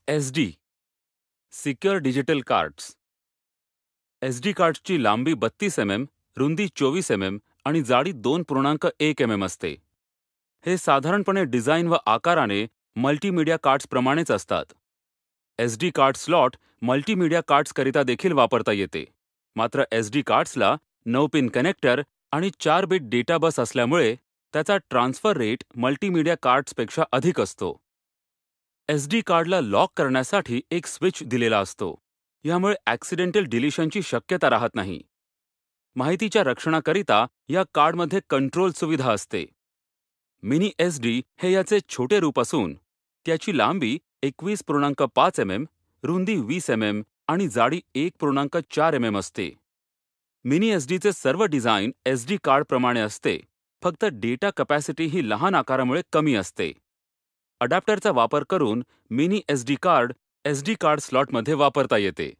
SD secure digital cards. SD कार्ड्सची लांबी 32 mm, रुंदी 24 mm आणि जाडी 2.1 mm असते. हे साधारणपणे डिझाईन व आकाराने मल्टीमीडिया कार्ड्सप्रमाणेच असतात. SD कार्ड स्लॉट मल्टीमीडिया कार्ड्सकरिता देखील वापरता येते. मात्र SD कार्ड्सला 9 पिन कनेक्टर आणि 4 बिट डेटा बस असल्यामुळे त्याचा ट्रान्सफर रेट मल्टीमीडिया कार्ड्सपेक्षा अधिक असतो. SD कार्डला लॉक करण्यासाठी एक स्विच दिलेला असतो. यामुळे ॲक्सिडेंटल डिलिशनची शक्यता राहत नाही. माहितीच्या रक्षणाकरिता या कार्डमध्ये कंट्रोल सुविधा असते. मिनी SD हे याचे छोटे रूप असून त्याची लांबी 21.5 mm, रुंदी 20 mm आणि जाडी 1.4 mm असते. मिनी SDचे सर्व डिझाईन SD कार्डप्रमाणे असते, फक्त डेटा कपॅसिटी ही लहान आकारामुळे कमी असते. अडॅप्टरचा वापर करून mini SD card SD card स्लॉटमध्ये वापरता येते.